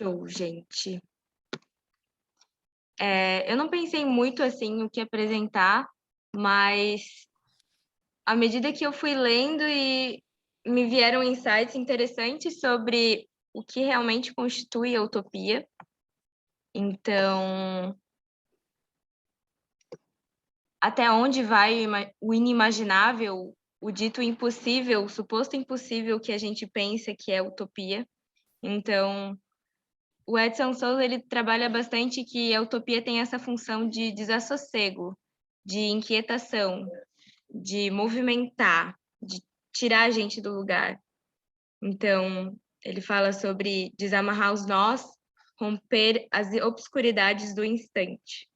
Show, gente. Eu não pensei muito assim o que apresentar, mas à medida que eu fui lendo e me vieram insights interessantes sobre o que realmente constitui a utopia. Então, até onde vai o inimaginável, o dito impossível, o suposto impossível que a gente pensa que é utopia. Então, o Edson Souza, ele trabalha bastante que a utopia tem essa função de desassossego, de inquietação, de movimentar, de tirar a gente do lugar. Então, ele fala sobre desamarrar os nós, romper as obscuridades do instante.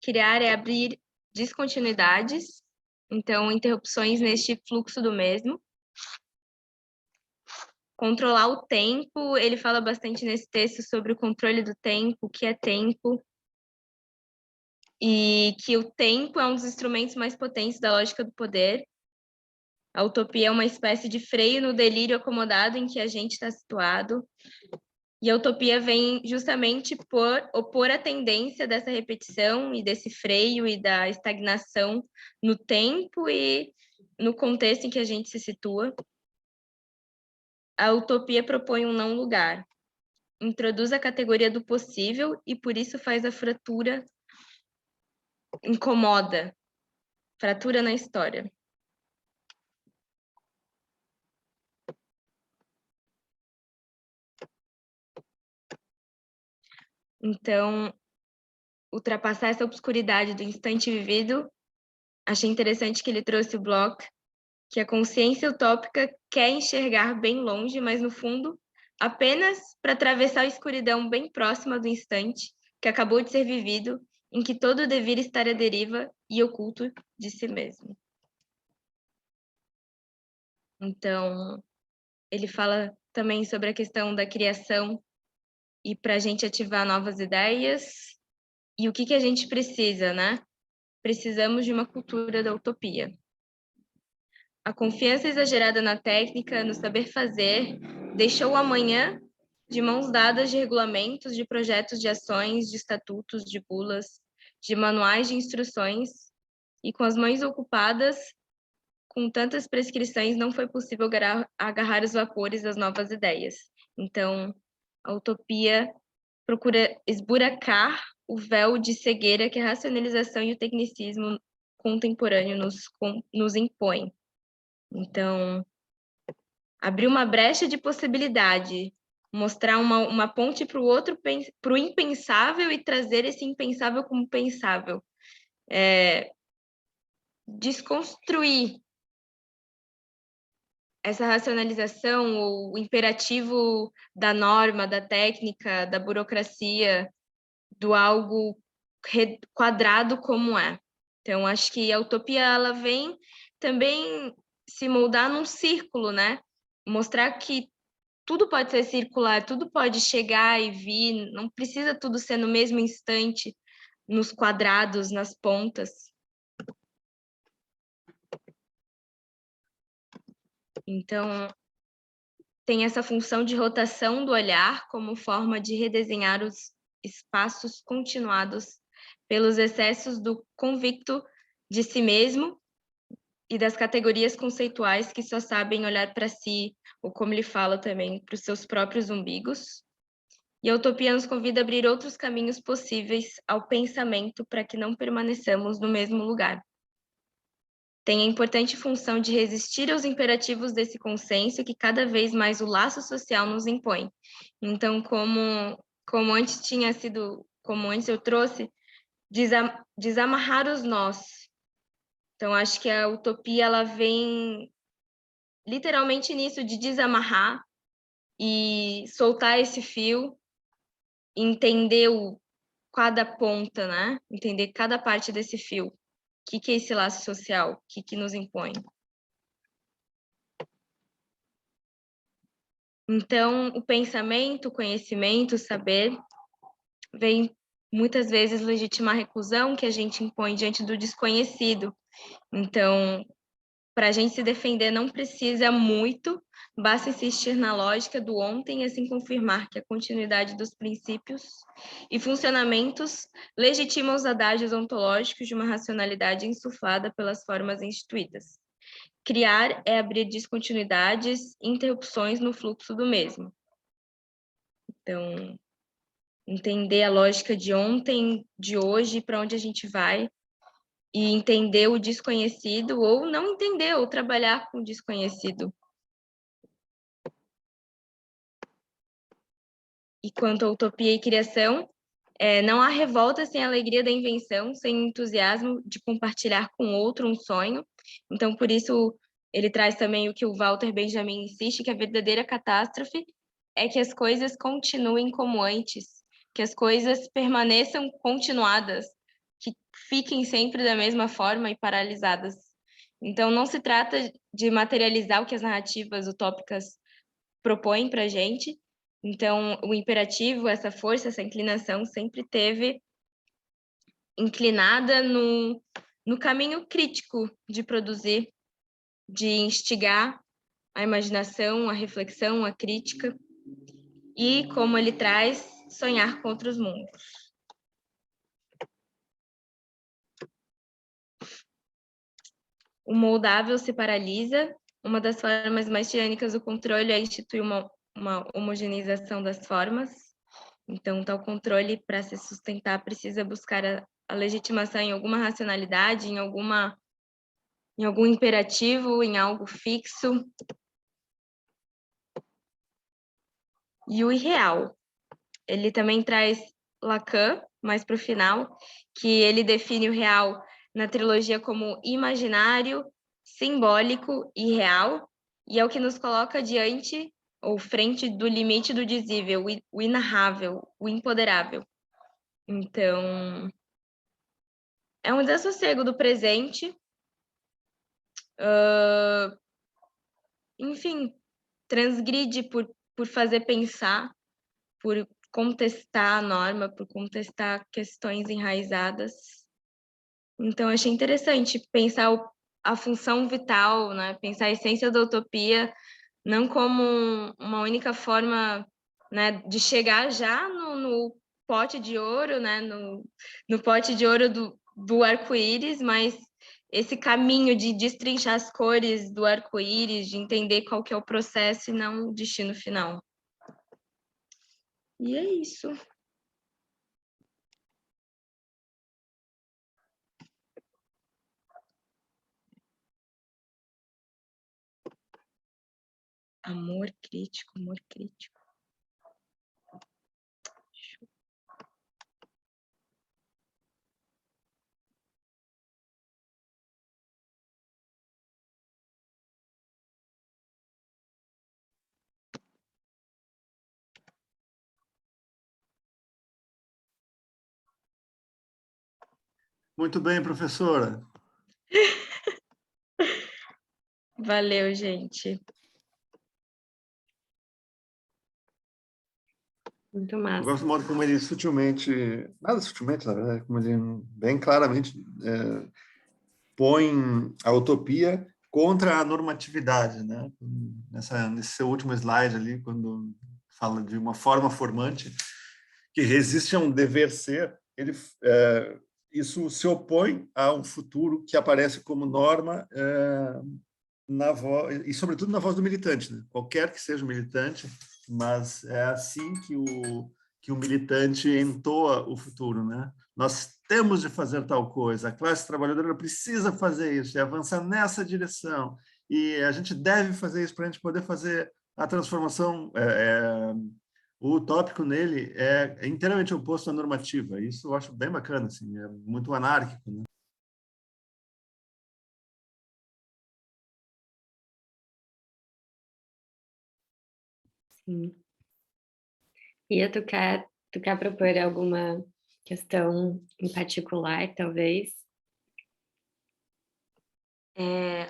Criar é abrir descontinuidades, então interrupções neste fluxo do mesmo. Controlar o tempo, ele fala bastante nesse texto sobre o controle do tempo, o que é tempo, e que o tempo é um dos instrumentos mais potentes da lógica do poder. A utopia é uma espécie de freio no delírio acomodado em que a gente está situado. E a utopia vem justamente por opor a tendência dessa repetição e desse freio e da estagnação no tempo e no contexto em que a gente se situa. A utopia propõe um não lugar, introduz a categoria do possível e por isso faz a fratura, incomoda, fratura na história. Então, ultrapassar essa obscuridade do instante vivido, achei interessante que ele trouxe o Bloch, que a consciência utópica quer enxergar bem longe, mas no fundo, apenas para atravessar a escuridão bem próxima do instante que acabou de ser vivido, em que todo devia estar à deriva e oculto de si mesmo. Então, ele fala também sobre a questão da criação e para a gente ativar novas ideias e o que a gente precisa, né? Precisamos de uma cultura da utopia. A confiança exagerada na técnica, no saber fazer, deixou o amanhã de mãos dadas de regulamentos, de projetos de ações, de estatutos, de bulas, de manuais de instruções, e com as mãos ocupadas, com tantas prescrições, não foi possível agarrar os vapores das novas ideias. Então, a utopia procura esburacar o véu de cegueira que a racionalização e o tecnicismo contemporâneo nos impõem. Então, abrir uma brecha de possibilidade, mostrar uma ponte para o outro, para o impensável e trazer esse impensável como pensável. Desconstruir essa racionalização, o imperativo da norma, da técnica, da burocracia, do algo quadrado como é. Então, acho que a utopia ela vem também se moldar num círculo, né? Mostrar que tudo pode ser circular, tudo pode chegar e vir, não precisa tudo ser no mesmo instante, nos quadrados, nas pontas. Então, tem essa função de rotação do olhar como forma de redesenhar os espaços continuados pelos excessos do convicto de si mesmo e das categorias conceituais que só sabem olhar para si, ou como ele fala também, para os seus próprios umbigos. E a utopia nos convida a abrir outros caminhos possíveis ao pensamento para que não permaneçamos no mesmo lugar. Tem a importante função de resistir aos imperativos desse consenso que cada vez mais o laço social nos impõe. Então, como antes eu trouxe, desamarrar os nós. Então, acho que a utopia ela vem literalmente nisso de desamarrar e soltar esse fio, entender cada ponta, né? Entender cada parte desse fio. O que é esse laço social? O que nos impõe? Então, o pensamento, o conhecimento, o saber, vem muitas vezes legitimar a reclusão que a gente impõe diante do desconhecido. Então, para a gente se defender não precisa muito, basta insistir na lógica do ontem e assim confirmar que a continuidade dos princípios e funcionamentos legitima os adágios ontológicos de uma racionalidade insuflada pelas formas instituídas. Criar é abrir descontinuidades e interrupções no fluxo do mesmo. Então, entender a lógica de ontem, de hoje, para onde a gente vai, e entender o desconhecido, ou não entender, ou trabalhar com o desconhecido. E quanto à utopia e criação, não há revolta sem a alegria da invenção, sem entusiasmo de compartilhar com outro um sonho. Então, por isso, ele traz também o que o Walter Benjamin insiste, que a verdadeira catástrofe é que as coisas continuem como antes, que as coisas permaneçam continuadas, que fiquem sempre da mesma forma e paralisadas. Então, não se trata de materializar o que as narrativas utópicas propõem para a gente. Então, o imperativo, essa força, essa inclinação sempre teve inclinada no caminho crítico de produzir, de instigar a imaginação, a reflexão, a crítica, e, como ele traz, sonhar com outros mundos. O moldável se paralisa. Uma das formas mais tirânicas do controle é instituir uma homogeneização das formas. Então, tal controle, para se sustentar, precisa buscar a legitimação em alguma racionalidade, em algum imperativo, em algo fixo. E o irreal. Ele também traz Lacan, mais para o final, que ele define o real na trilogia como imaginário, simbólico e real, e é o que nos coloca diante ou frente do limite do dizível, o inarrável, o imponderável. Então, é um desassossego do presente, enfim, transgride por fazer pensar, por contestar a norma, por contestar questões enraizadas. Então, achei interessante pensar a função vital, né? Pensar a essência da utopia não como uma única forma, né, de chegar já no pote de ouro, né, no pote de ouro do arco-íris, mas esse caminho de destrinchar as cores do arco-íris, de entender qual que é o processo e não o destino final. E é isso. Amor crítico, amor crítico. Muito bem, professora. Valeu, gente. Muito massa. Eu gosto do modo como ele sutilmente, nada sutilmente, na verdade, como ele bem claramente põe a utopia contra a normatividade, né? Nesse seu último slide ali, quando fala de uma forma formante que resiste a um dever ser, isso se opõe a um futuro que aparece como norma na voz, e sobretudo na voz do militante, né? Qualquer que seja o militante, mas é assim que o militante entoa o futuro, né? Nós temos de fazer tal coisa, a classe trabalhadora precisa fazer isso, e avançar nessa direção, e a gente deve fazer isso para a gente poder fazer a transformação. O utópico nele é inteiramente oposto à normativa, isso eu acho bem bacana, assim, é muito anárquico, né? Sim. E tu quer propor alguma questão em particular, talvez?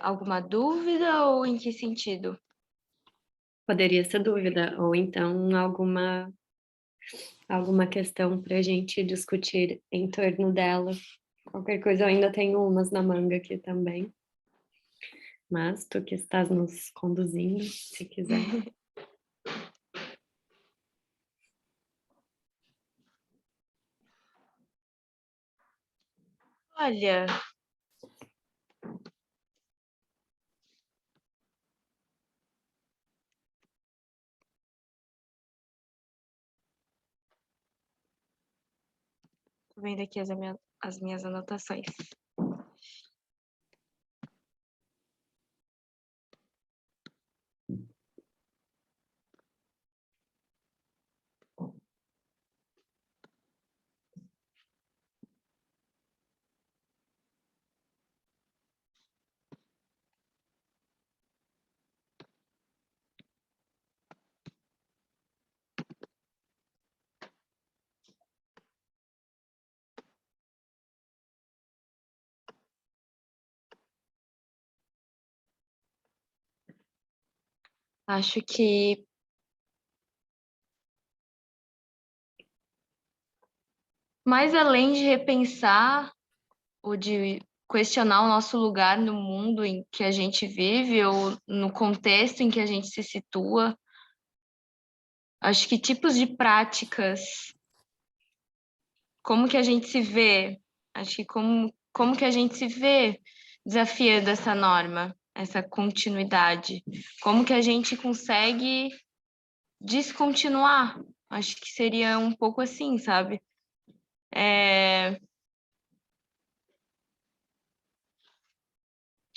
Alguma dúvida ou em que sentido? Poderia ser dúvida, ou então alguma questão para a gente discutir em torno dela Qualquer coisa eu ainda tenho umas na manga aqui também. Mas tu que estás nos conduzindo, se quiser. Olha, tô vendo aqui as minhas anotações. Acho que mais além de repensar ou de questionar o nosso lugar no mundo em que a gente vive ou no contexto em que a gente se situa, acho que tipos de práticas, como que a gente se vê, acho que como que a gente se vê desafiando essa norma, essa continuidade, como que a gente consegue descontinuar, acho que seria um pouco assim, sabe?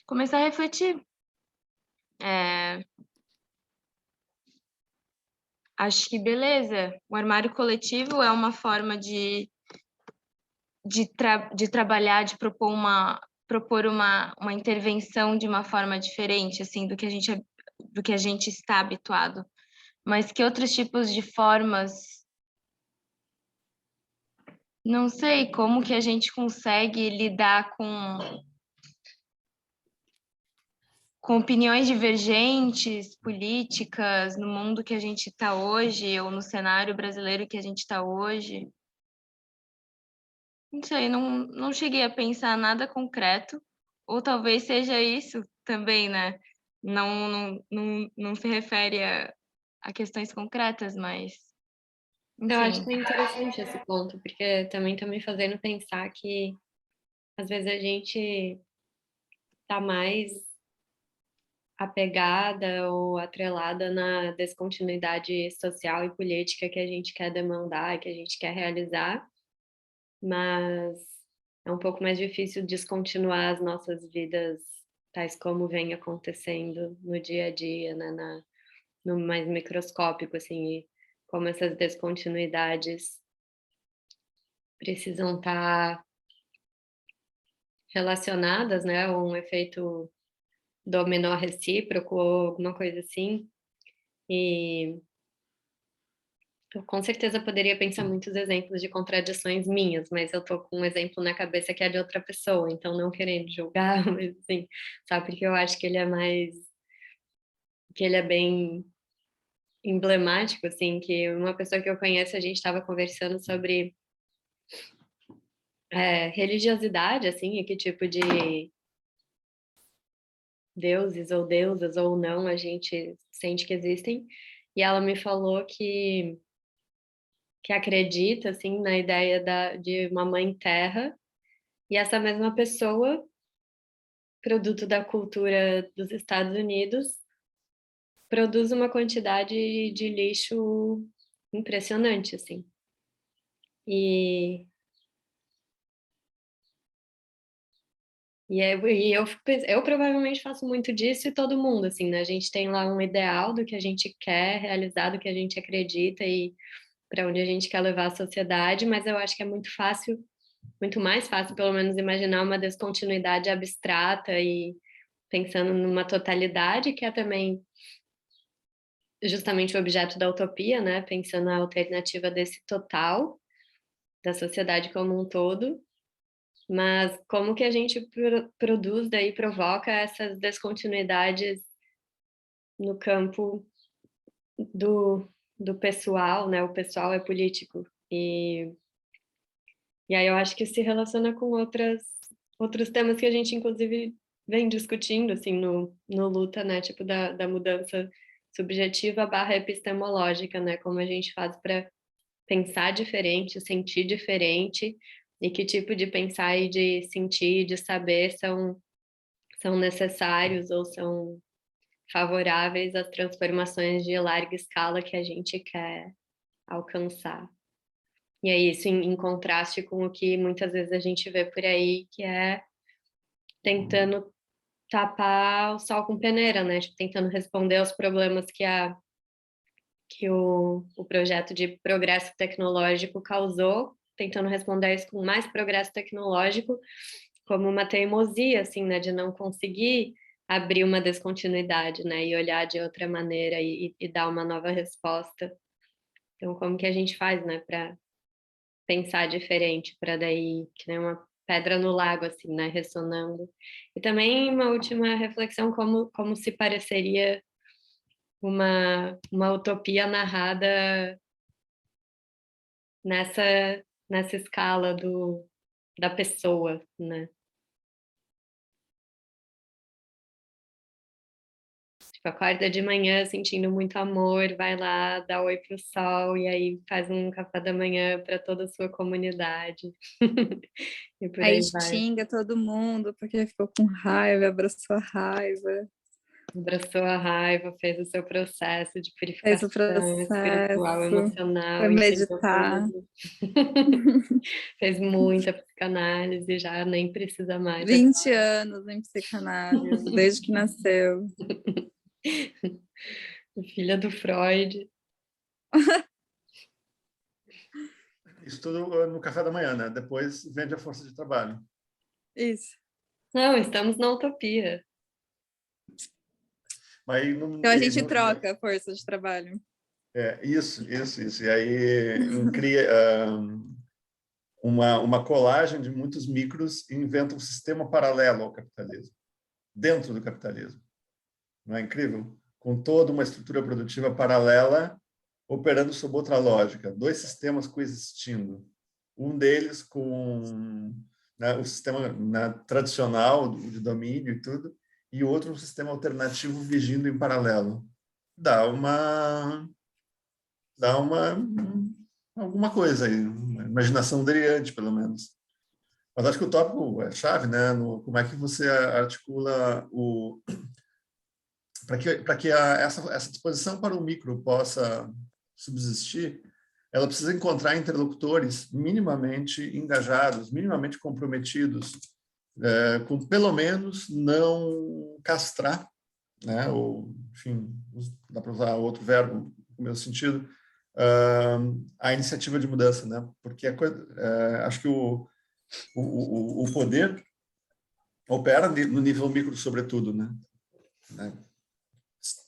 Começar a refletir. Acho que beleza. O armário coletivo é uma forma de trabalhar, de propor uma intervenção de uma forma diferente, assim, do que a gente está habituado. Mas que outros tipos de formas, não sei como que a gente consegue lidar com opiniões divergentes, políticas, no mundo que a gente está hoje, ou no cenário brasileiro que a gente está hoje. Não sei, não cheguei a pensar nada concreto, ou talvez seja isso também, né? Não se refere a questões concretas, mas, Eu acho enfim. que é interessante esse ponto, porque também tá me fazendo pensar que às vezes a gente tá mais apegada ou atrelada na descontinuidade social e política que a gente quer demandar, que a gente quer realizar, mas é um pouco mais difícil descontinuar as nossas vidas tais como vem acontecendo no dia a dia, né, no mais microscópico, assim, e como essas descontinuidades precisam estar relacionadas, né, a um efeito dominó recíproco ou alguma coisa assim. E eu com certeza poderia pensar muitos exemplos de contradições minhas, mas eu tô com um exemplo na cabeça que é de outra pessoa, então não querendo julgar, mas assim, sabe, porque eu acho que ele é bem emblemático, assim, que uma pessoa que eu conheço, a gente estava conversando sobre religiosidade, assim, e que tipo de deuses ou deusas ou não a gente sente que existem, e ela me falou que acredita, assim, na ideia de uma mãe terra, e essa mesma pessoa, produto da cultura dos Estados Unidos, produz uma quantidade de lixo impressionante, assim. E, eu provavelmente faço muito disso e todo mundo, assim, né? A gente tem lá um ideal do que a gente quer realizar, do que a gente acredita e para onde a gente quer levar a sociedade, mas eu acho que é muito fácil, muito mais fácil, pelo menos, imaginar uma descontinuidade abstrata e pensando numa totalidade, que é também justamente o objeto da utopia, né? Pensando na alternativa desse total, da sociedade como um todo, mas como que a gente produz daí, provoca essas descontinuidades no campo do, do pessoal, né? O pessoal é político. E E aí eu acho que se relaciona com outros temas que a gente, inclusive, vem discutindo, assim, no Luta, né? Tipo, da mudança subjetiva barra epistemológica, né? Como a gente faz para pensar diferente, sentir diferente, e que tipo de pensar e de sentir, de saber são necessários ou são favoráveis às transformações de larga escala que a gente quer alcançar. E é isso em contraste com o que muitas vezes a gente vê por aí, que é tentando tapar o sol com peneira, né? Tipo, tentando responder aos problemas que o projeto de progresso tecnológico causou, tentando responder isso com mais progresso tecnológico, como uma teimosia, assim, né? De não conseguir abrir uma descontinuidade, né? E olhar de outra maneira e dar uma nova resposta. Então, como que a gente faz, né? Para pensar diferente, para daí, que nem uma pedra no lago, assim, né? Ressonando. E também uma última reflexão, como se pareceria uma utopia narrada nessa, nessa escala da pessoa, né? Tipo, acorda de manhã sentindo muito amor, vai lá, dá oi pro sol e aí faz um café da manhã para toda a sua comunidade. E por Aí aí vai. xinga todo mundo porque ficou com raiva, abraçou a raiva, Abraçou a raiva, fez o seu processo de fez o purificação espiritual, processo, emocional, foi entendeu meditar. tudo. Fez muita psicanálise, já nem precisa mais. 20 anos em psicanálise, desde que nasceu. Filha do Freud. Isso tudo no café da manhã, né? Depois vende a força de trabalho. Isso. Não, estamos na utopia. Mas aí Então a gente troca a força de trabalho. isso. E aí cria uma colagem de muitos micros e inventa um sistema paralelo ao capitalismo, dentro do capitalismo. Não é incrível? Com toda uma estrutura produtiva paralela operando sob outra lógica, dois sistemas coexistindo. Um deles com, né, o sistema, né, tradicional de domínio e tudo, e outro um sistema alternativo vigindo em paralelo. Dá alguma coisa aí, uma imaginação delirante, pelo menos. Mas acho que o tópico é chave, né? Como é que você articula para que essa disposição para o micro possa subsistir, ela precisa encontrar interlocutores minimamente engajados, minimamente comprometidos, com pelo menos não castrar, né? Ou, enfim, dá para usar outro verbo no meu sentido, a iniciativa de mudança, né? Porque acho que o poder opera no nível micro, sobretudo, né?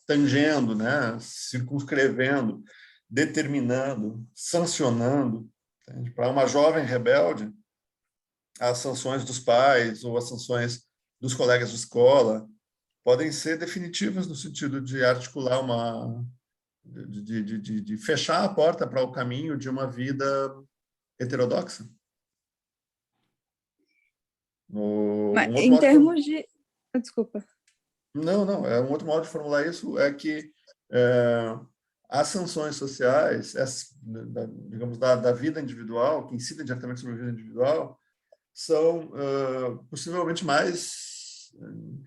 Tangendo, né? Circunscrevendo, determinando, sancionando. Para uma jovem rebelde, as sanções dos pais ou as sanções dos colegas de escola podem ser definitivas no sentido de articular de fechar a porta para o caminho de uma vida heterodoxa. Mas Um outro em modo termos de... Desculpa. Não, um outro modo de formular isso é que as sanções sociais, digamos, da vida individual, que incidem diretamente sobre a vida individual, são possivelmente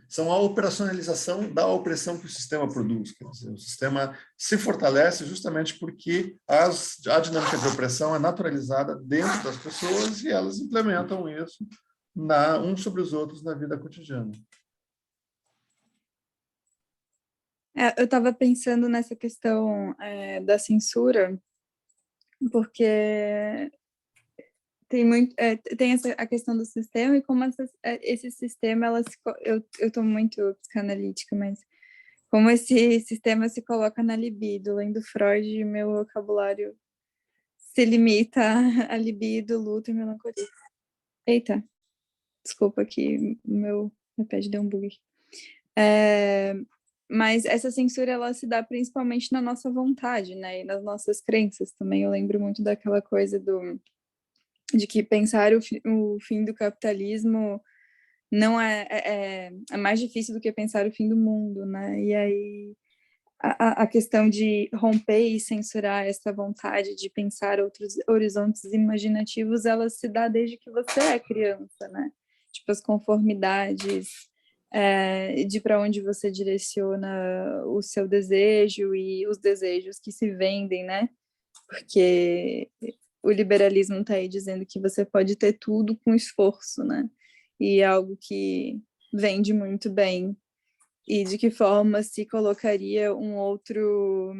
são a operacionalização da opressão que o sistema produz. Quer dizer, o sistema se fortalece justamente porque a dinâmica de opressão é naturalizada dentro das pessoas e elas implementam isso uns sobre os outros na vida cotidiana. Eu estava pensando nessa questão da censura, porque tem a questão do sistema e como esse sistema, eu estou muito psicanalítica, mas como esse sistema se coloca na libido. Lendo Freud, meu vocabulário se limita a libido, luto e melancolia. Eita, desculpa que meu iPad deu um bug. Mas essa censura, ela se dá principalmente na nossa vontade, né? E nas nossas crenças também. Eu lembro muito daquela coisa de que pensar o fim do capitalismo não é mais difícil do que pensar o fim do mundo, né? E aí a questão de romper e censurar essa vontade de pensar outros horizontes imaginativos, ela se dá desde que você é criança, né? Tipo, as conformidades de para onde você direciona o seu desejo e os desejos que se vendem, né? Porque o liberalismo está aí dizendo que você pode ter tudo com esforço, né? E é algo que vende muito bem. E de que forma se colocaria um outro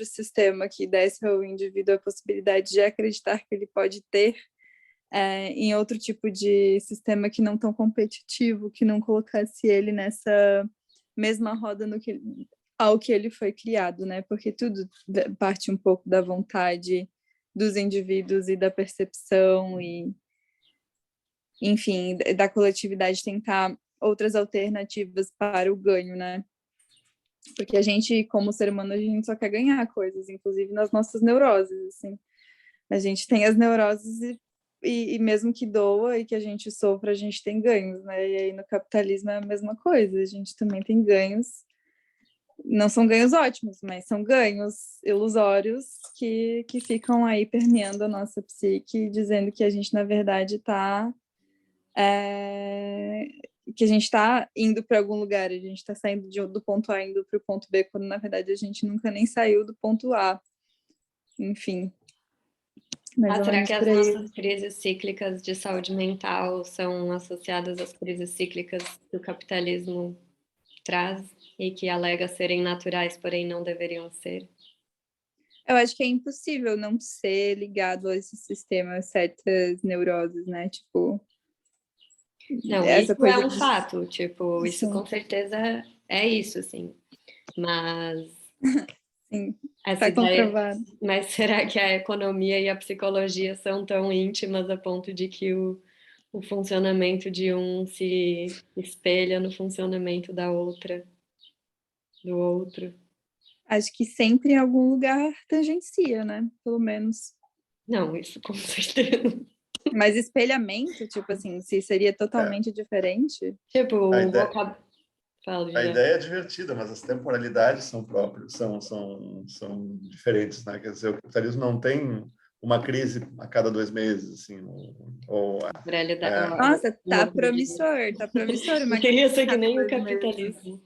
sistema que desse ao indivíduo a possibilidade de acreditar que ele pode ter em outro tipo de sistema que não tão competitivo, que não colocasse ele nessa mesma roda ao que ele foi criado, né? Porque tudo parte um pouco da vontade dos indivíduos e da percepção e, enfim, da coletividade tentar outras alternativas para o ganho, né? Porque a gente, como ser humano, a gente só quer ganhar coisas, inclusive nas nossas neuroses, assim. A gente tem as neuroses e mesmo que doa e que a gente sofra, a gente tem ganhos, né? E aí no capitalismo é a mesma coisa, a gente também tem ganhos. Não são ganhos ótimos, mas são ganhos ilusórios que ficam aí permeando a nossa psique, dizendo que a gente, na verdade, está que a gente está indo para algum lugar, a gente está saindo do ponto A indo para o ponto B, quando na verdade a gente nunca nem saiu do ponto A. Enfim. Será que as nossas crises cíclicas de saúde mental são associadas às crises cíclicas que o capitalismo traz e que alega serem naturais, porém não deveriam ser? Eu acho que é impossível não ser ligado a esse sistema, certas neuroses, né? Tipo, não, essa isso coisa é um fato, tipo, isso sim. com certeza é isso, assim. Mas Sim, essa tá ideia, comprovado. mas será que a economia e a psicologia são tão íntimas a ponto de que o funcionamento de um se espelha no funcionamento do outro? Acho que sempre em algum lugar tangencia, né? Pelo menos. Não, isso com certeza. Mas espelhamento, tipo assim, se seria totalmente diferente? Tipo, A o ideia, vocab... Fala, a Juliana. ideia é divertida, mas as temporalidades são próprias, são diferentes, né? Quer dizer, o capitalismo não tem uma crise a cada 2 meses, assim, ou Nossa, tá loucura de... promissor, tá promissor Eu uma queria crise ser que cada nem o 2 meses. capitalismo.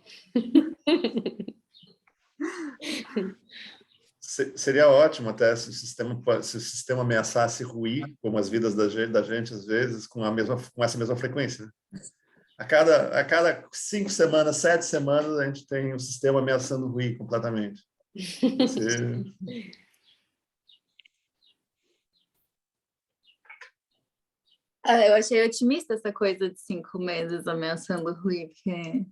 Seria ótimo até se o sistema ameaçasse ruir, como as vidas da gente às vezes, com essa mesma frequência. A cada 5 semanas, 7 semanas, a gente tem o sistema ameaçando ruir completamente. Você... Eu achei otimista essa coisa de 5 meses ameaçando ruir, porque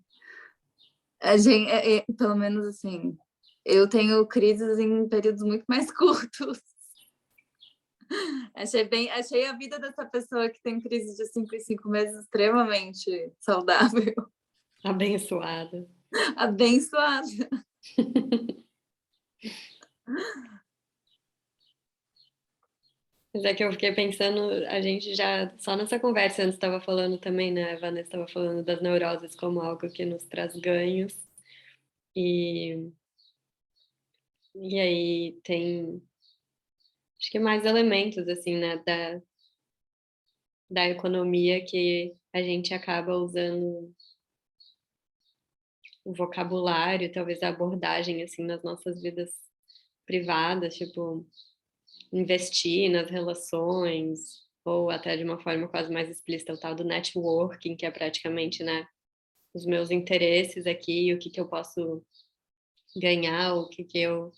a gente, pelo menos assim, eu tenho crises em períodos muito mais curtos. Achei a vida dessa pessoa que tem crise de 5 em 5 meses extremamente saudável. Abençoada. Abençoada. Mas é que eu fiquei pensando, a gente já, só nessa conversa antes estava falando também, né? A Vanessa estava falando das neuroses como algo que nos traz ganhos. E aí tem, acho que mais elementos, assim, né? Da economia que a gente acaba usando o vocabulário, talvez a abordagem, assim, nas nossas vidas privadas, tipo, investir nas relações, ou até de uma forma quase mais explícita, o tal do networking, que é praticamente, né, os meus interesses aqui, o que eu posso ganhar, o que eu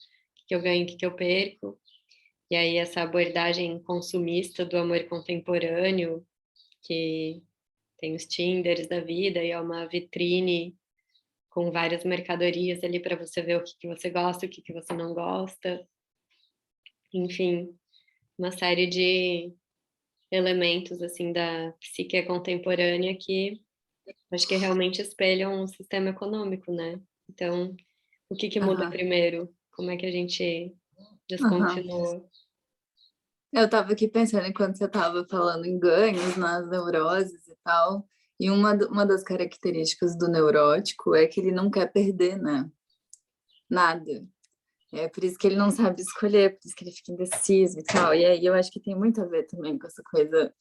ganho, o que eu perco. E aí essa abordagem consumista do amor contemporâneo, que tem os Tinders da vida e é uma vitrine com várias mercadorias ali para você ver o que você gosta, o que você não gosta. Enfim, uma série de elementos assim da psique contemporânea que acho que realmente espelham um sistema econômico, né? Então, o que muda primeiro? Como é que a gente descontinua? Eu estava aqui pensando enquanto você estava falando em ganhos nas neuroses e tal, e uma das características do neurótico é que ele não quer perder, né? Nada. É por isso que ele não sabe escolher, por isso que ele fica indeciso e tal. E aí eu acho que tem muito a ver também com essa coisa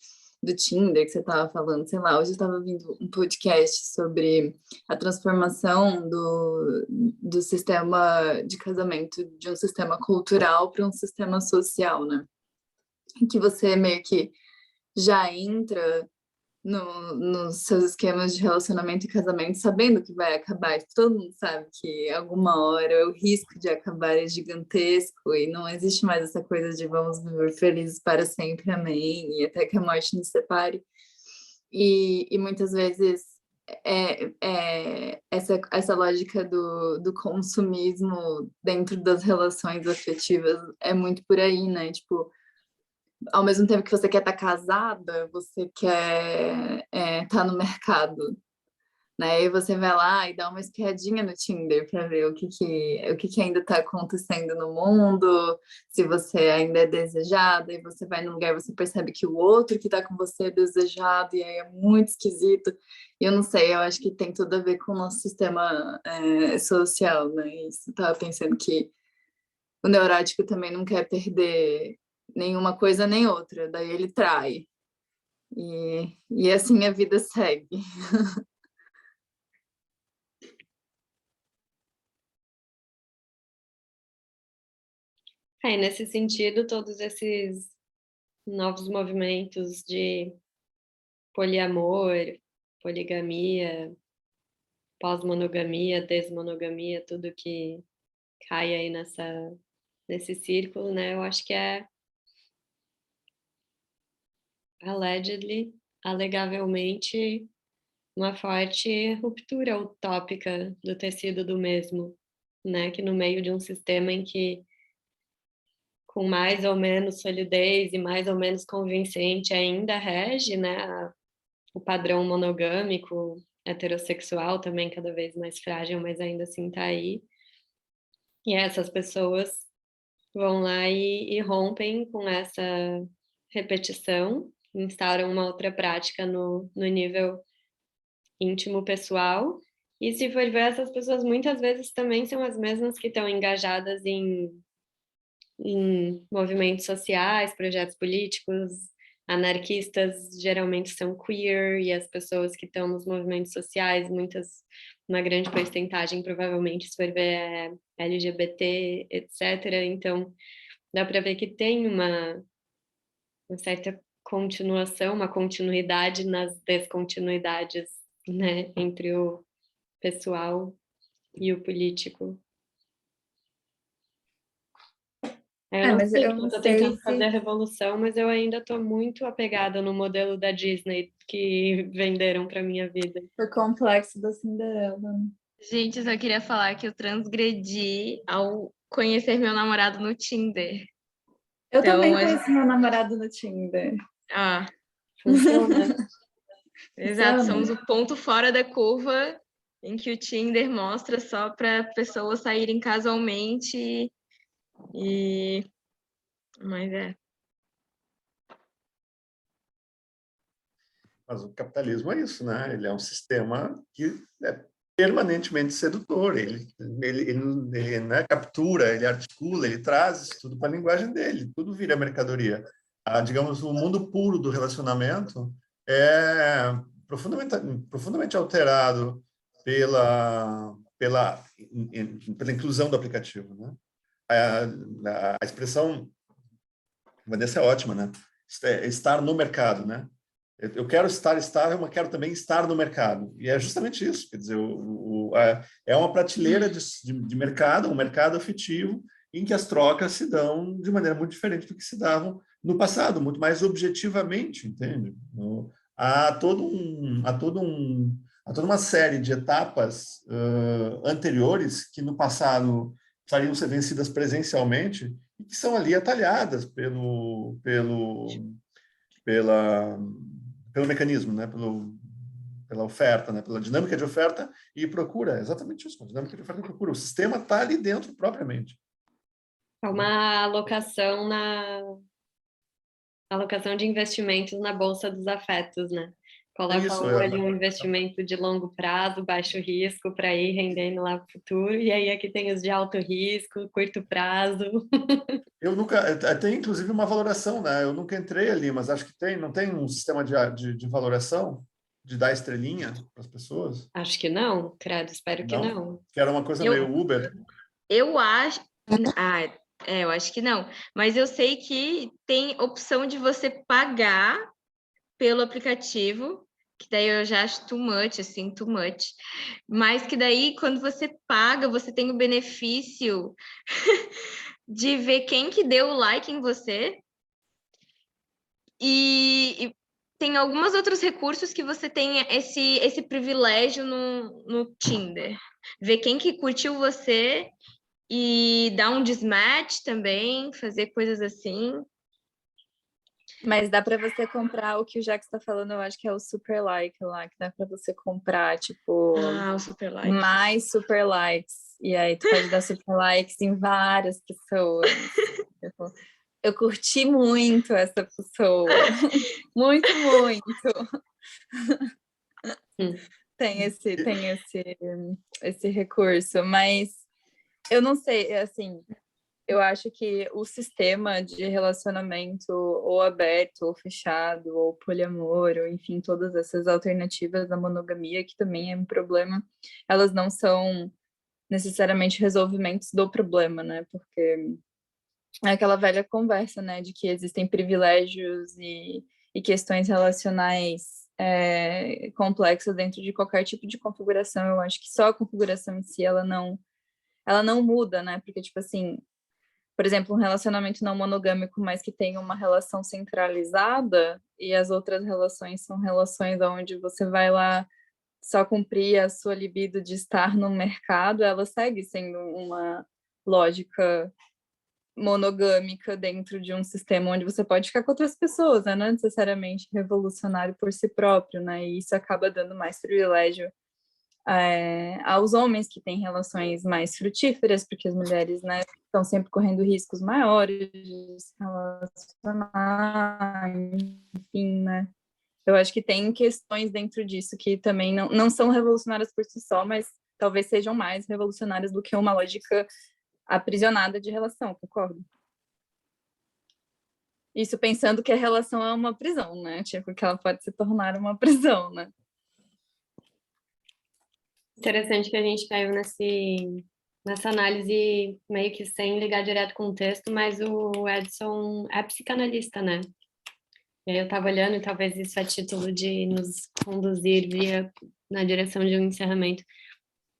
do Tinder que você estava falando. Sei lá, hoje eu estava ouvindo um podcast sobre a transformação do sistema de casamento, de um sistema cultural para um sistema social, né? Em que você meio que já entra nos seus esquemas de relacionamento e casamento sabendo que vai acabar. Todo mundo sabe que alguma hora o risco de acabar é gigantesco e não existe mais essa coisa de vamos viver felizes para sempre, amém, e até que a morte nos separe. E muitas vezes essa lógica do consumismo dentro das relações afetivas é muito por aí, né? Tipo, ao mesmo tempo que você quer estar casada, você quer estar no mercado, né? E você vai lá e dá uma espiadinha no Tinder para ver o que ainda está acontecendo no mundo, se você ainda é desejada, e você vai num lugar, você percebe que o outro que está com você é desejado, e aí é muito esquisito. E eu não sei, eu acho que tem tudo a ver com o nosso sistema social, né? Isso, eu tava pensando que o neurótico também não quer perder nenhuma coisa nem outra, daí ele trai. E assim a vida segue. Nesse sentido, todos esses novos movimentos de poliamor, poligamia, pós-monogamia, desmonogamia, tudo que cai aí nesse círculo, né? Eu acho que é allegedly, alegavelmente, uma forte ruptura utópica do tecido do mesmo, né? Que no meio de um sistema em que, com mais ou menos solidez e mais ou menos convincente, ainda rege, né? O padrão monogâmico, heterossexual também cada vez mais frágil, mas ainda assim está aí. E essas pessoas vão lá e rompem com essa repetição, instauram uma outra prática no nível íntimo pessoal. E se for ver, essas pessoas muitas vezes também são as mesmas que estão engajadas em movimentos sociais, projetos políticos. Anarquistas geralmente são queer, e as pessoas que estão nos movimentos sociais, uma grande porcentagem provavelmente, se for ver, é LGBT, etc. Então, dá para ver que tem uma certa continuação, uma continuidade nas descontinuidades, né, entre o pessoal e o político. Eu não Mas sei, eu eu não estou sei tentando fazer a se revolução, mas eu ainda estou muito apegada no modelo da Disney que venderam para minha vida. o complexo da Cinderela, né? Gente, eu só queria falar que eu transgredi ao conhecer meu namorado no Tinder. Eu Então, também conheci meu namorado no Tinder. Ah, Funciona? exato, Funciona? somos o ponto fora da curva em que o Tinder mostra só para pessoas saírem casualmente e... Mas Mas o capitalismo é isso, né? Ele é um sistema que é permanentemente sedutor. Ele né, captura, ele articula, ele traz isso tudo para a linguagem dele. Tudo vira mercadoria. Digamos, o mundo puro do relacionamento é profundamente alterado pela inclusão do aplicativo, né? A expressão Vanessa é ótima, né? Estar no mercado, né? Eu quero estar estável, mas quero também estar no mercado. E é justamente isso. Quer dizer, é uma prateleira de mercado, um mercado afetivo, em que as trocas se dão de maneira muito diferente do que se davam no passado, muito mais objetivamente, entende? Há toda uma série de etapas anteriores que no passado precisariam ser vencidas presencialmente e que são ali atalhadas pelo mecanismo, né? Pela oferta, né? Pela dinâmica de oferta e procura. É exatamente isso, a dinâmica de oferta e procura. O sistema está ali dentro propriamente. É uma alocação alocação de investimentos na bolsa dos afetos, né? Coloca Isso, ali um investimento de longo prazo, baixo risco, para ir rendendo lá para o futuro, e aí aqui tem os de alto risco, curto prazo. eu nunca, tem inclusive uma valoração, né? Eu nunca entrei ali, mas acho que tem, não tem um sistema de valoração, de dar estrelinha para as pessoas? Acho que não, credo, espero que Não? não. Que era uma coisa Eu, meio Uber. eu acho. Ah, eu acho que não. Mas eu sei que tem opção de você pagar pelo aplicativo, que daí eu já acho too much, assim, too much. Mas que daí, quando você paga, você tem o benefício de ver quem que deu o like em você. E tem alguns outros recursos que você tem esse privilégio no Tinder. Ver quem que curtiu você e dar um desmatch também, fazer coisas assim. Mas dá para você comprar o que o Jax está falando, eu acho que é o super like lá, que dá para você comprar, tipo, Ah, o super like. mais super likes. E aí tu pode dar super likes em várias pessoas. Tipo, eu curti muito essa pessoa. Muito, muito. Tem esse recurso, mas eu não sei, assim, eu acho que o sistema de relacionamento ou aberto, ou fechado, ou poliamor, ou enfim, todas essas alternativas da monogamia, que também é um problema, elas não são necessariamente resolvimentos do problema, né? Porque é aquela velha conversa, né, de que existem privilégios e questões relacionais complexas dentro de qualquer tipo de configuração. Eu acho que só a configuração em si, ela não muda, né? Porque, tipo assim, por exemplo, um relacionamento não monogâmico, mas que tem uma relação centralizada, e as outras relações são relações onde você vai lá só cumprir a sua libido de estar no mercado, ela segue sendo uma lógica monogâmica dentro de um sistema onde você pode ficar com outras pessoas, né? Não é necessariamente revolucionário por si próprio, né? E isso acaba dando mais privilégio aos homens que têm relações mais frutíferas, porque as mulheres, né, estão sempre correndo riscos maiores de se relacionar, enfim, né? Eu acho que tem questões dentro disso que também não são revolucionárias por si só, mas talvez sejam mais revolucionárias do que uma lógica aprisionada de relação, concordo? Isso pensando que a relação é uma prisão, né? Tipo, que ela pode se tornar uma prisão, né? Interessante que a gente caiu nessa análise meio que sem ligar direto com o texto, mas o Edson é psicanalista, né? E aí eu estava olhando, e talvez isso a título de nos conduzir na direção de um encerramento.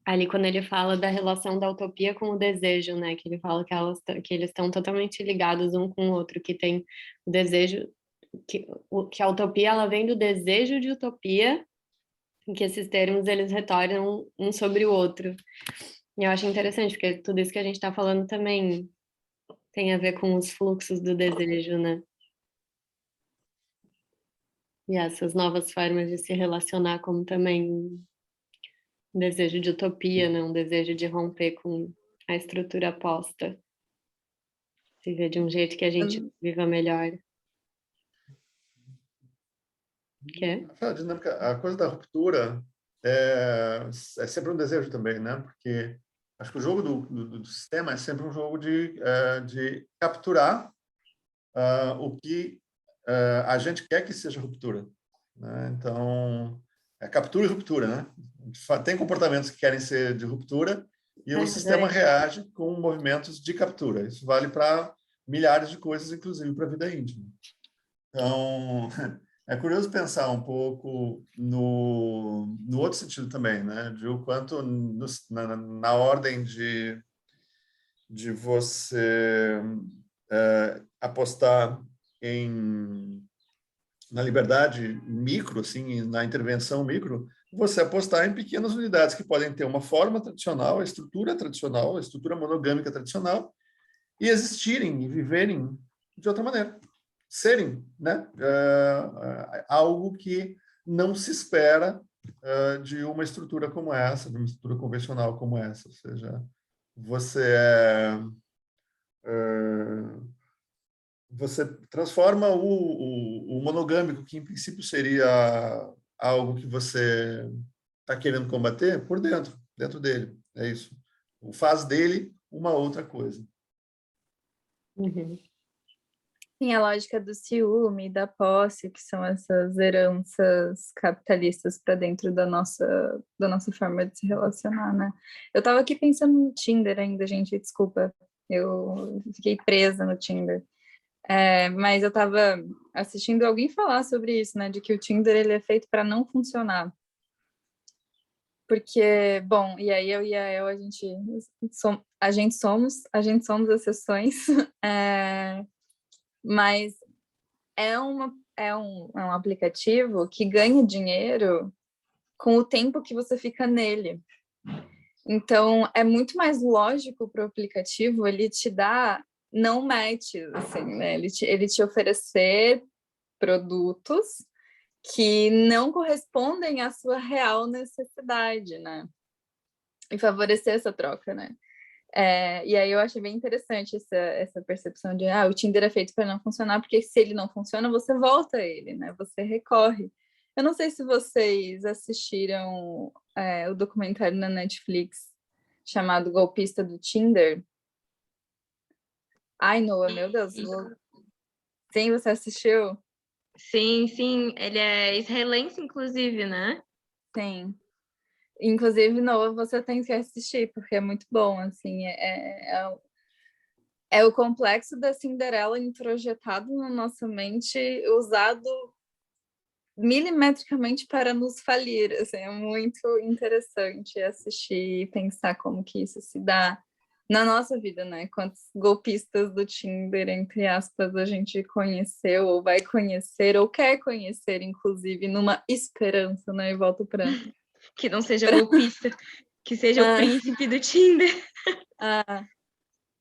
Ali quando ele fala da relação da utopia com o desejo, né? Que ele fala que eles estão totalmente ligados um com o outro, que tem o desejo, que a utopia ela vem do desejo de utopia, em que esses termos eles retornam um sobre o outro. E eu acho interessante, porque tudo isso que a gente está falando também tem a ver com os fluxos do desejo, né? E essas novas formas de se relacionar, como também um desejo de utopia, né? Um desejo de romper com a estrutura posta, se ver de um jeito que a gente viva melhor. Que? A dinâmica, a coisa da ruptura é sempre um desejo também, né? Porque acho que o jogo do sistema é sempre um jogo de capturar o que a gente quer que seja ruptura, né? Então, é captura e ruptura, né? Tem comportamentos que querem ser de ruptura e o sistema reage com movimentos de captura. Isso vale para milhares de coisas, inclusive para a vida íntima. Então, é curioso pensar um pouco no outro sentido também, né? De o quanto na ordem de você apostar na liberdade micro, assim, na intervenção micro, você apostar em pequenas unidades que podem ter uma forma tradicional, a estrutura monogâmica tradicional, e existirem e viverem de outra maneira. Serem, né? Algo que não se espera de uma estrutura como essa, de uma estrutura convencional como essa. Ou seja, você você transforma o monogâmico, que em princípio seria algo que você está querendo combater, por dentro dele. É isso. Faz dele uma outra coisa. Uhum. Sim, a lógica do ciúme, da posse, que são essas heranças capitalistas para dentro da nossa forma de se relacionar, né? Eu estava aqui pensando no Tinder ainda, gente, desculpa, eu fiquei presa no Tinder. Mas eu estava assistindo alguém falar sobre isso, né? De que o Tinder ele é feito para não funcionar. Porque, bom, e aí eu e a El, a gente somos exceções, mas é um aplicativo que ganha dinheiro com o tempo que você fica nele. Então, é muito mais lógico para o aplicativo ele te dar não matches, assim, né? Ele te oferecer produtos que não correspondem à sua real necessidade, né? E favorecer essa troca, né? E aí eu achei bem interessante essa percepção de o Tinder é feito para não funcionar, porque se ele não funciona, você volta a ele, né? Você recorre. Eu não sei se vocês assistiram o documentário na Netflix chamado Golpista do Tinder. Ai, Noah, meu Deus. Sim, você assistiu? Sim, sim, ele é israelense, inclusive, né? Sim. Inclusive, Noah, você tem que assistir, porque é muito bom, assim, é o complexo da Cinderela introjetado na nossa mente, usado milimetricamente para nos falir, assim, é muito interessante assistir e pensar como que isso se dá na nossa vida, né? Quantos golpistas do Tinder, entre aspas, a gente conheceu, ou vai conhecer, ou quer conhecer, inclusive, numa esperança, né? E volto para... Que não seja golpista, que seja o príncipe do Tinder.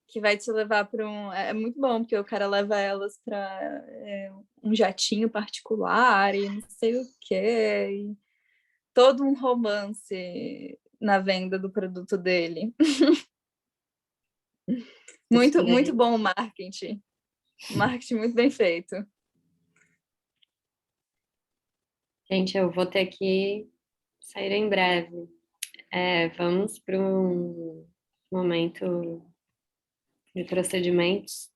Que vai te levar para um... É muito bom, porque o cara leva elas para um jatinho particular e não sei o quê. E todo um romance na venda do produto dele. Muito, muito bom o marketing. Marketing muito bem feito. Gente, eu vou ter que sair em breve. Vamos para um momento de procedimentos.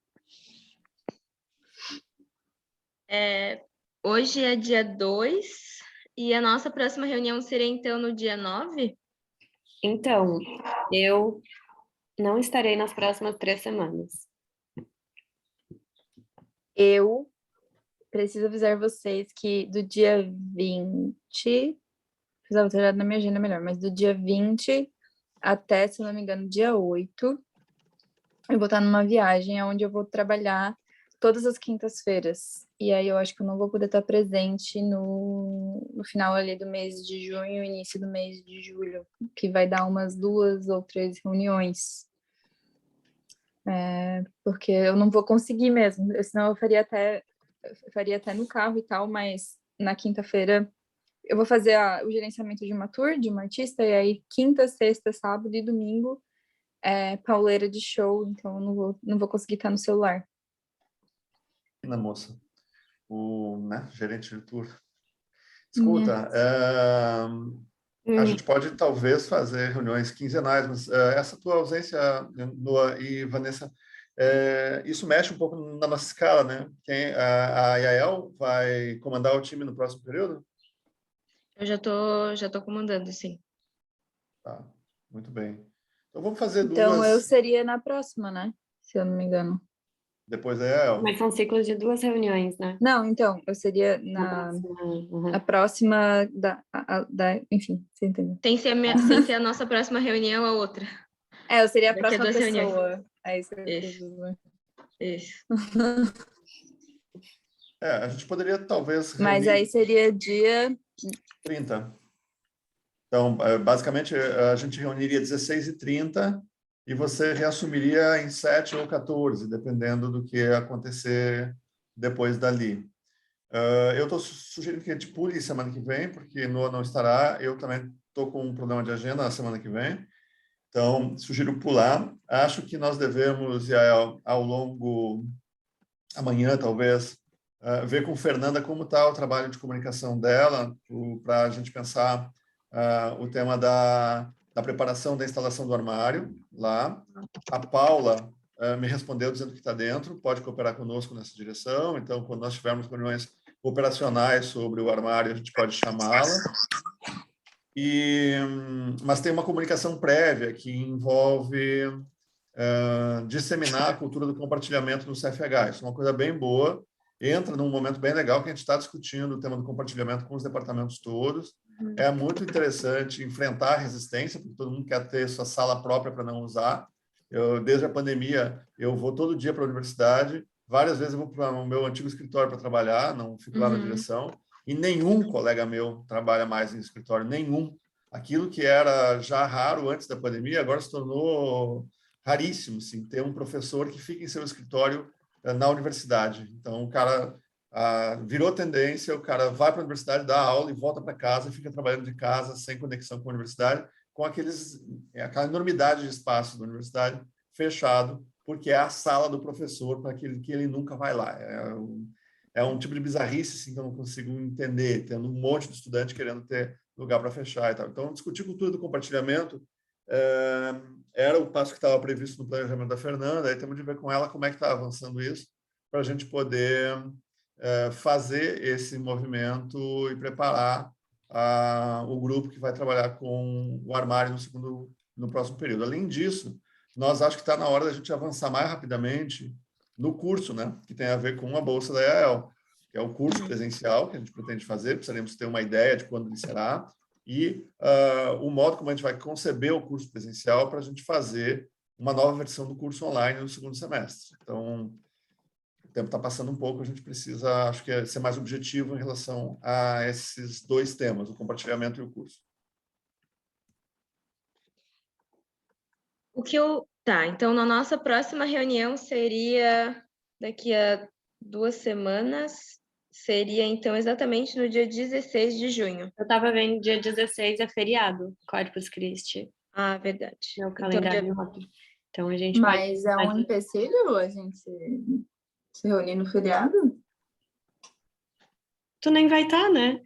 Hoje é dia 2 e a nossa próxima reunião seria então no dia 9? Então, eu não estarei nas próximas 3 semanas. Eu preciso avisar vocês que do dia 20, precisava ter olhado na minha agenda melhor, mas do dia 20 até, se não me engano, dia 8, eu vou estar numa viagem onde eu vou trabalhar todas as quintas-feiras. E aí eu acho que eu não vou poder estar presente no final ali do mês de junho, início do mês de julho, que vai dar umas 2 ou 3 reuniões. Porque eu não vou conseguir mesmo, senão eu faria até no carro e tal, mas na quinta-feira eu vou fazer o gerenciamento de uma tour, de uma artista, e aí quinta, sexta, sábado e domingo pauleira de show, então eu não vou conseguir estar no celular. Na moça, gerente de tour. Escuta, a gente pode talvez fazer reuniões quinzenais, mas essa tua ausência, Noah e Vanessa, isso mexe um pouco na nossa escala, né? A Yael vai comandar o time no próximo período? Eu já tô comandando, sim. Tá, muito bem. Então vamos fazer Então duas... eu seria na próxima, né? Se eu não me engano. Depois da Yael. Mas são ciclos de 2 reuniões, né? Não, então, eu seria a próxima enfim, você entendeu. Sem ser a nossa próxima reunião, a outra. Eu seria a Daqui a próxima 2 reuniões. pessoa. É isso que eu quis Isso. dizer. Isso. A gente poderia talvez Mas reunir aí seria dia 30. Então, basicamente, a gente reuniria 16h30 e você reassumiria em 7 ou 14, dependendo do que acontecer depois dali. Eu estou sugerindo que a gente pule semana que vem, porque Noah não estará. Eu também estou com um problema de agenda na semana que vem. Então, sugiro pular. Acho que nós devemos, ao longo amanhã, talvez, ver com Fernanda como está o trabalho de comunicação dela, para a gente pensar o tema da preparação da instalação do armário lá. A Paula me respondeu dizendo que está dentro, pode cooperar conosco nessa direção. Então, quando nós tivermos reuniões operacionais sobre o armário, a gente pode chamá-la. Mas tem uma comunicação prévia que envolve disseminar a cultura do compartilhamento no CFH. Isso é uma coisa bem boa. Entra num momento bem legal que a gente está discutindo o tema do compartilhamento com os departamentos todos. É muito interessante enfrentar a resistência, porque todo mundo quer ter sua sala própria para não usar. Desde a pandemia, eu vou todo dia para a universidade. Várias vezes eu vou para o meu antigo escritório para trabalhar, não fico lá na direção. E nenhum colega meu trabalha mais em escritório, nenhum. Aquilo que era já raro antes da pandemia, agora se tornou raríssimo, sim, ter um professor que fica em seu escritório na universidade. Então, o cara virou tendência, o cara vai para a universidade, dá aula e volta para casa e fica trabalhando de casa, sem conexão com a universidade, com aquela enormidade de espaço da universidade fechado, porque é a sala do professor para aquele que ele nunca vai lá. É um tipo de bizarrice assim, que eu não consigo entender, tendo um monte de estudante querendo ter lugar para fechar e tal. Então, discutir cultura do compartilhamento era o passo que estava previsto no planejamento da Fernanda, aí temos de ver com ela como é que está avançando isso, para a gente poder fazer esse movimento e preparar o grupo que vai trabalhar com o armário no próximo período. Além disso, nós acho que está na hora da gente avançar mais rapidamente no curso, né, que tem a ver com a bolsa da EAEL, que é o curso presencial que a gente pretende fazer, precisaremos ter uma ideia de quando ele será, e o modo como a gente vai conceber o curso presencial para a gente fazer uma nova versão do curso online no segundo semestre. Então, o tempo está passando um pouco, a gente precisa, acho que, ser mais objetivo em relação a esses dois temas, o compartilhamento e o curso. Tá, então, na nossa próxima reunião seria daqui a 2 semanas, seria, então, exatamente no dia 16 de junho. Eu estava vendo, dia 16 é feriado, Corpus Christi. Ah, verdade. É o calendário rápido. Então, a gente Mas é um empecilho a gente se reunir no feriado? Tu nem vai estar, né?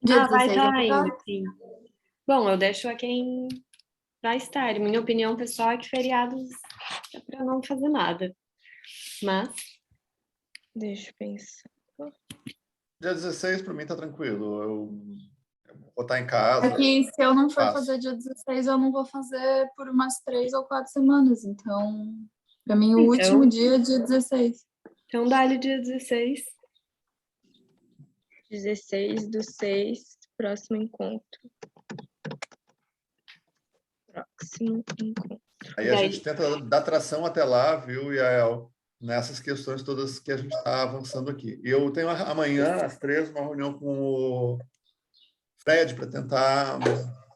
Dia vai 16 estar eu vou ainda, estar. sim. Bom, eu deixo a quem vai estar. Minha opinião pessoal é que feriados é para não fazer nada. Mas... Deixa eu pensar. Dia 16, para mim, está tranquilo. Eu vou estar em casa. É que se eu não for fazer dia 16, eu não vou fazer por umas 3 ou 4 semanas. Então, para mim, o último dia é dia 16. Então, dá-lhe dia 16. 16/6, próximo encontro. Aí a gente tenta dar tração até lá, viu, Yael? Nessas questões todas que a gente está avançando aqui. E eu tenho amanhã, às 3, uma reunião com o Fred para tentar